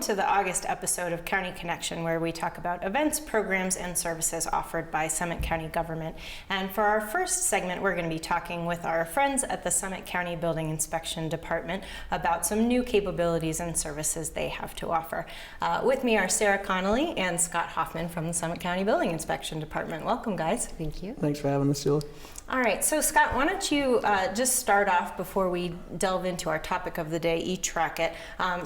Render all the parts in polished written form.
to the August episode of County Connection, where we talk about events, programs, and services offered by Summit County government. And for our first segment, we're going to be talking with our friends at the Summit County Building Inspection Department about some new capabilities and services they have to offer. With me are Sarah Connolly and Scott Hoffman from the Summit County Building Inspection Department. Welcome, guys. Thank you. Thanks for having us, Julie. All right, so Scott, why don't you just start off before we delve into our topic of the day, eTRAKiT.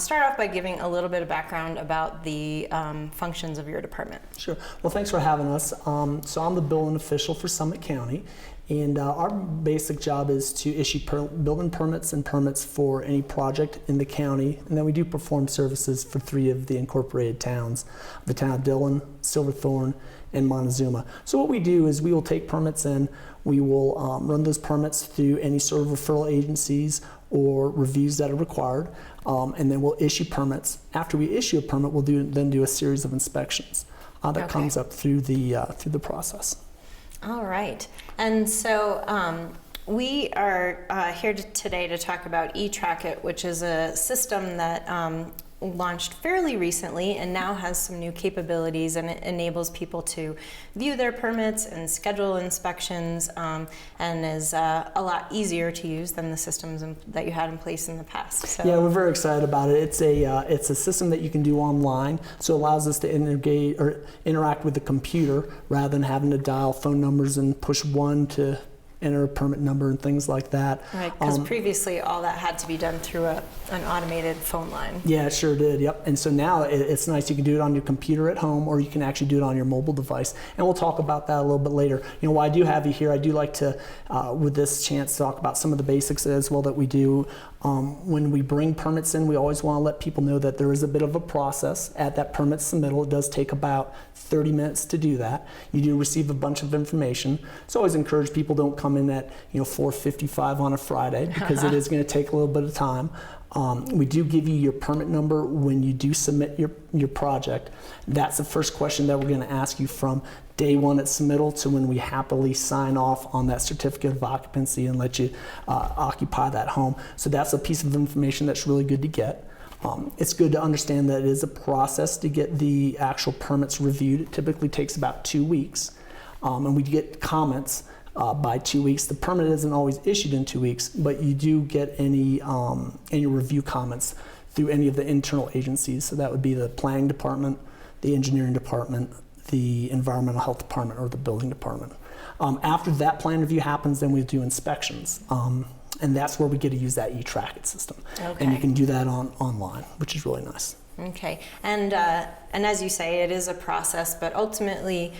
Start off by giving a little bit of background about the functions of your department. Sure. Well, thanks for having us. So I'm the building official for Summit County, and our basic job is to issue building permits and permits for any project in the county, and then we do perform services for 3 of the incorporated towns, the town of Dillon, Silverthorne, and Montezuma. So what we do is we will take permits in, we will run those permits through any sort of referral agencies or reviews that are required, and then we'll issue permits. After we issue a permit, we'll then do a series of inspections that comes up through the process. All right, and so we are here today to talk about eTRAKiT, which is a system that launched fairly recently and now has some new capabilities, and it enables people to view their permits and schedule inspections, and is a lot easier to use than the systems that you had in place in the past. So. Yeah, we're very excited about it. It's a system that you can do online, so it allows us to interact with the computer rather than having to dial phone numbers and push 1 to enter a permit number and things like that. Right, because previously all that had to be done through an automated phone line. Yeah, it sure did, yep. And so now it's nice. You can do it on your computer at home, or you can actually do it on your mobile device. And we'll talk about that a little bit later. You know, while I do have you here, I do like to, with this chance, talk about some of the basics as well that we do. When we bring permits in, we always want to let people know that there is a bit of a process at that permit submittal. It does take about 30 minutes to do that. You do receive a bunch of information. So I always encourage people, don't come in at 4:55 on a Friday, because it is going to take a little bit of time. We do give you your permit number when you do submit your project. That's the first question that we're going to ask you from day 1 at submittal to when we happily sign off on that certificate of occupancy and let you occupy that home. So that's a piece of information that's really good to get. It's good to understand that it is a process to get the actual permits reviewed. It typically takes about 2 weeks, and we get comments by 2 weeks. The permit isn't always issued in 2 weeks, but you do get any review comments through any of the internal agencies. So that would be the planning department, the engineering department, the environmental health department, or the building department. After that plan review happens, then we do inspections. And that's where we get to use that eTRAKiT system. Okay. And you can do that online, which is really nice. Okay, and as you say, it is a process, but ultimately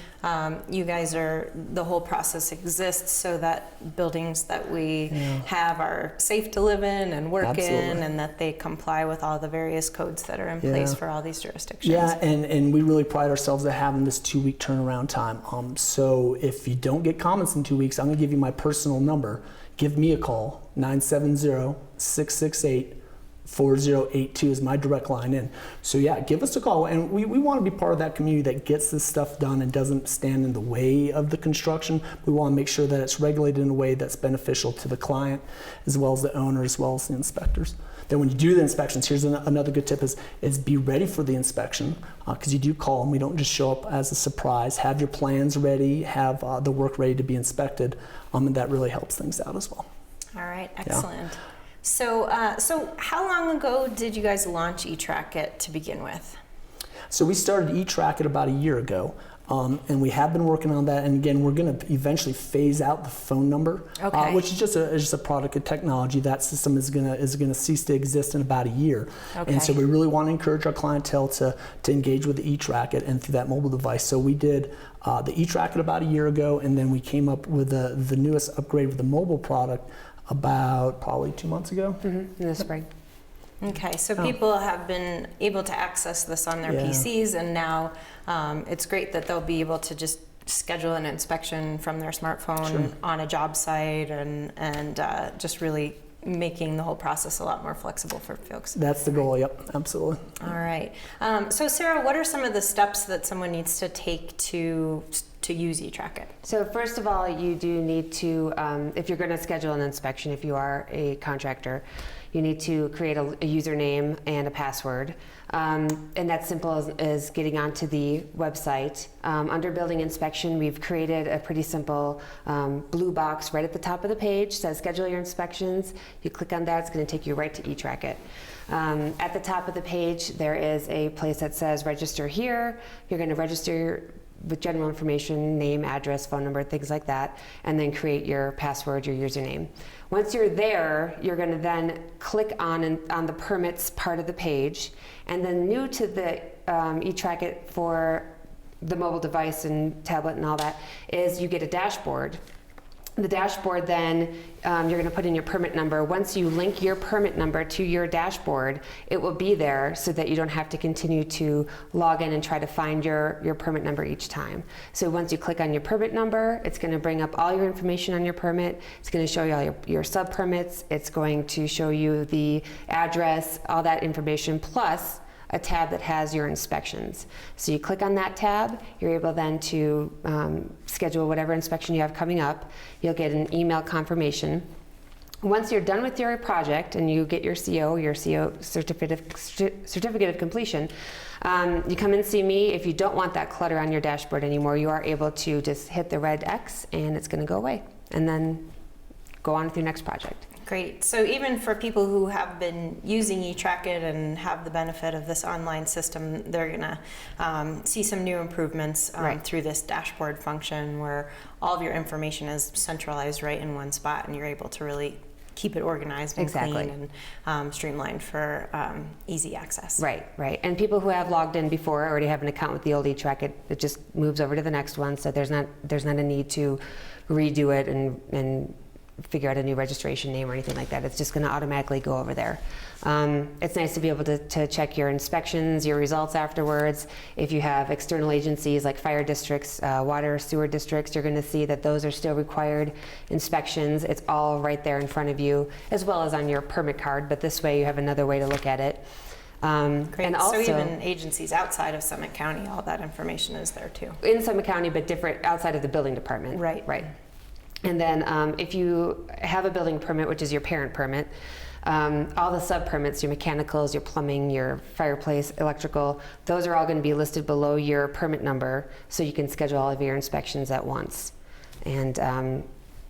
you guys the whole process exists so that buildings that we have are safe to live in and work in, and that they comply with all the various codes that are in place for all these jurisdictions. Yeah, and we really pride ourselves at having this 2-week turnaround time. So if you don't get comments in 2 weeks, I'm gonna give you my personal number. Give me a call, 970-668-4082 is my direct line in. So yeah, give us a call, and we want to be part of that community that gets this stuff done and doesn't stand in the way of the construction. We want to make sure that it's regulated in a way that's beneficial to the client, as well as the owner, as well as the inspectors. Then when you do the inspections, here's another good tip is be ready for the inspection, because you do call them. We don't just show up as a surprise. Have your plans ready, have the work ready to be inspected, and that really helps things out as well. All right, excellent. Yeah. So how long ago did you guys launch eTRAKiT to begin with? So we started eTRAKiT about a year ago, and we have been working on that. And again, we're going to eventually phase out the phone number, which is just a product of technology. That system is going to cease to exist in about a year. Okay. And so we really want to encourage our clientele to engage with the eTRAKiT and through that mobile device. So we did the eTRAKiT about a year ago, and then we came up with the newest upgrade with the mobile product about probably 2 months ago. In the spring. Okay, so people have been able to access this on their PCs, and now it's great that they'll be able to just schedule an inspection from their smartphone on a job site, and just really making the whole process a lot more flexible for folks. That's the goal, yep, absolutely. All right. So Sarah, what are some of the steps that someone needs to take to to use eTRAKiT? So first of all, you do need to, if you're going to schedule an inspection, if you are a contractor, you need to create a username and a password. And that's simple as getting onto the website. Under building inspection, we've created a pretty simple blue box right at the top of the page, says schedule your inspections. You click on that, it's going to take you right to eTRAKiT. At the top of the page, there is a place that says register here. You're going to register with general information, name, address, phone number, things like that, and then create your password, your username. Once you're there, you're going to then click on the permits part of the page, and then new to the eTRAKiT for the mobile device and tablet and all that is you get a dashboard. The dashboard then, you're going to put in your permit number. Once you link your permit number to your dashboard, it will be there so that you don't have to continue to log in and try to find your permit number each time. So once you click on your permit number, it's going to bring up all your information on your permit. It's going to show you all your sub-permits. It's going to show you the address, all that information, plus a tab that has your inspections. So you click on that tab, you're able then to schedule whatever inspection you have coming up. You'll get an email confirmation. Once you're done with your project and you get your CO certificate of completion, you come and see me. If you don't want that clutter on your dashboard anymore, you are able to just hit the red X and it's going to go away, and then go on with your next project. Great. So even for people who have been using eTRAKiT and have the benefit of this online system, they're going to see some new improvements through this dashboard function where all of your information is centralized right in one spot, and you're able to really keep it organized and clean and streamlined for easy access. Right. And people who have logged in before already have an account with the old eTRAKiT. It just moves over to the next one, so there's not a need to redo it and figure out a new registration name or anything like that. It's just going to automatically go over there. It's nice to be able to check your inspections, your results afterwards. If you have external agencies like fire districts, water, sewer districts, you're going to see that those are still required inspections. It's all right there in front of you, as well as on your permit card, but this way you have another way to look at it. Great. And also, so even agencies outside of Summit County, all that information is there too. In Summit County, but different outside of the building department. Right. And then if you have a building permit, which is your parent permit, all the sub-permits, your mechanicals, your plumbing, your fireplace, electrical, those are all going to be listed below your permit number, so you can schedule all of your inspections at once. And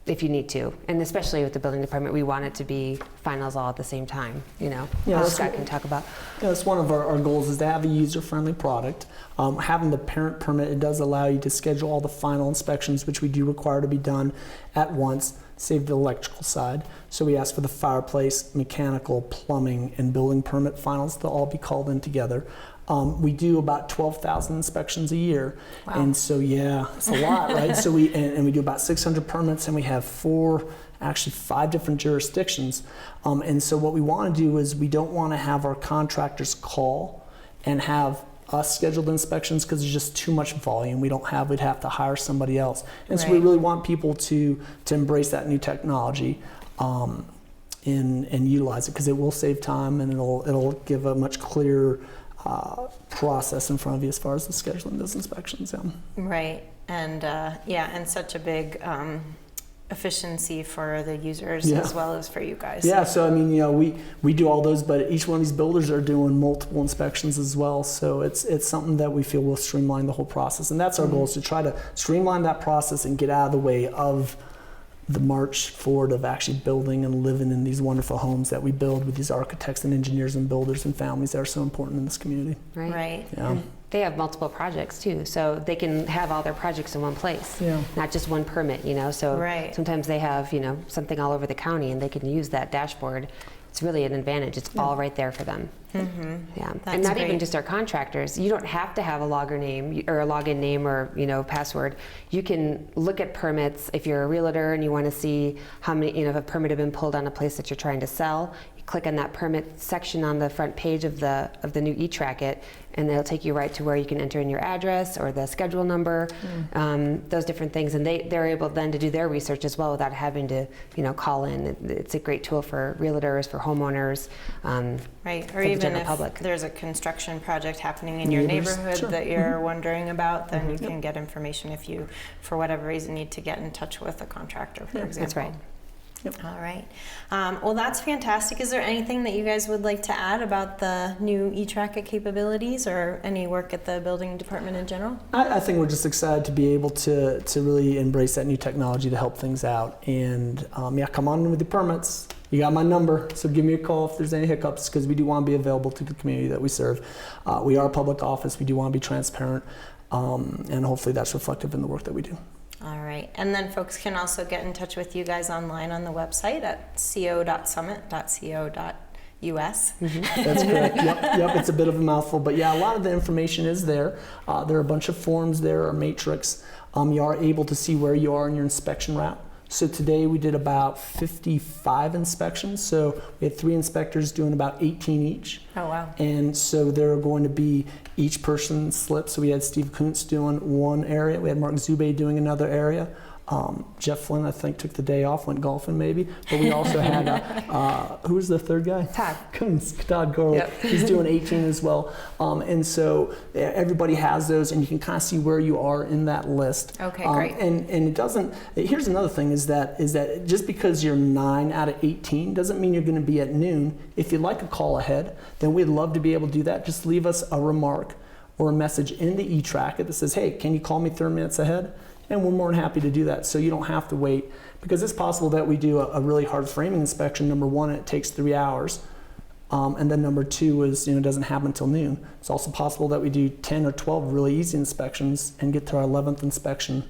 if you need to, and especially with the building department, we want it to be finals all at the same time, Scott can talk about. Yeah, that's one of our goals, is to have a user-friendly product. Having the parent permit, it does allow you to schedule all the final inspections, which we do require to be done at once, save the electrical side. So we ask for the fireplace, mechanical, plumbing, and building permit finals to all be called in together. We do about 12,000 inspections a year. Wow. And so, yeah, it's a lot, right? So we do about 600 permits, and we have 5 different jurisdictions. And so what we want to do is we don't want to have our contractors call and have us scheduled inspections, because there's just too much volume. We'd have to hire somebody else. And so we really want people to embrace that new technology and utilize it, because it will save time, and it'll give a much clearer process in front of you as far as the scheduling those inspections. Right. And and such a big efficiency for the users as well as for you guys. Yeah, so I mean, we do all those, but each one of these builders are doing multiple inspections as well. So it's something that we feel will streamline the whole process, and that's our goal, is to try to streamline that process and get out of the way of the march forward of actually building and living in these wonderful homes that we build with these architects and engineers and builders and families that are so important in this community. Right. Yeah. And they have multiple projects too, so they can have all their projects in one place, not just one permit, so sometimes they have, something all over the county, and they can use that dashboard. It's really an advantage. It's all right there for them. Mm-hmm. Yeah, That's and not great. even just our contractors. You don't have to have a logger name or a login name or password. You can look at permits if you're a realtor and you want to see how many, if a permit have been pulled on a place that you're trying to sell. You click on that permit section on the front page of the new eTRAKiT, and it'll take you right to where you can enter in your address or the schedule number, those different things, and they're able then to do their research as well without having to call in. It's a great tool for realtors, for homeowners, right, for or the even general if public. there's a construction project happening in your Neighbors, neighborhood sure. that you're wondering about, then you can get information if you, for whatever reason, need to get in touch with a contractor, for example. That's right. All right. Well, that's fantastic. Is there anything that you guys would like to add about the new eTRAKiT capabilities or any work at the building department in general? I think we're just excited to be able to really embrace that new technology to help things out. And yeah, come on in with the permits. You got my number, so give me a call if there's any hiccups, because we do want to be available to the community that we serve. We are a public office. We do want to be transparent, and hopefully that's reflective in the work that we do. All right. And then folks can also get in touch with you guys online on the website at co.summit.co.us. That's correct. Yep. It's a bit of a mouthful, but yeah, a lot of the information is there. There are a bunch of forms there, a matrix. You are able to see where you are in your inspection route. So today we did about 55 inspections. So we had 3 inspectors doing about 18 each. Oh, wow. And so there are going to be each person's slip. So we had Steve Kuntz doing one area. We had Mark Zube doing another area. Jeff Flynn, I think, took the day off, went golfing maybe. But we also had, who was the third guy? Todd. Kuntz, Todd Gorley. Yep. He's doing 18 as well. And so everybody has those, and you can kind of see where you are in that list. Okay, great. And it doesn't, here's another thing is that just because you're 9 out of 18 doesn't mean you're going to be at noon. If you'd like a call ahead, then we'd love to be able to do that. Just leave us a remark or a message in the eTRAKiT that says, hey, can you call me 30 minutes ahead? And we're more than happy to do that, so you don't have to wait, because it's possible that we do a really hard framing inspection. Number 1, it takes 3 hours, and then number 2 is doesn't happen until noon. It's also possible that we do 10 or 12 really easy inspections and get to our 11th inspection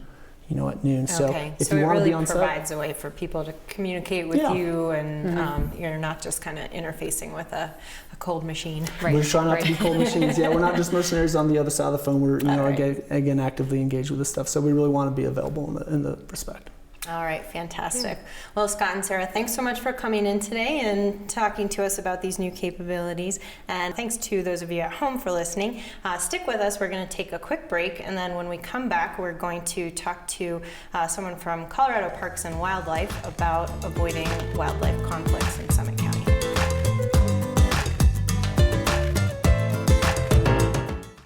at noon. So Okay, if so you it want to really be on site, provides a way for people to communicate with Yeah. you, and you're not just kind of interfacing with a cold machine. Right. we're trying not to be cold machines. Yeah, we're not just mercenaries on the other side of the phone. We're right. again actively engaged with this stuff. So we really want to be available in the respect. All right, fantastic. Well, Scott and Sarah, thanks so much for coming in today and talking to us about these new capabilities. And thanks to those of you at home for listening. Stick with us. We're going to take a quick break. And then when we come back, we're going to talk to someone from Colorado Parks and Wildlife about avoiding wildlife conflicts in Summit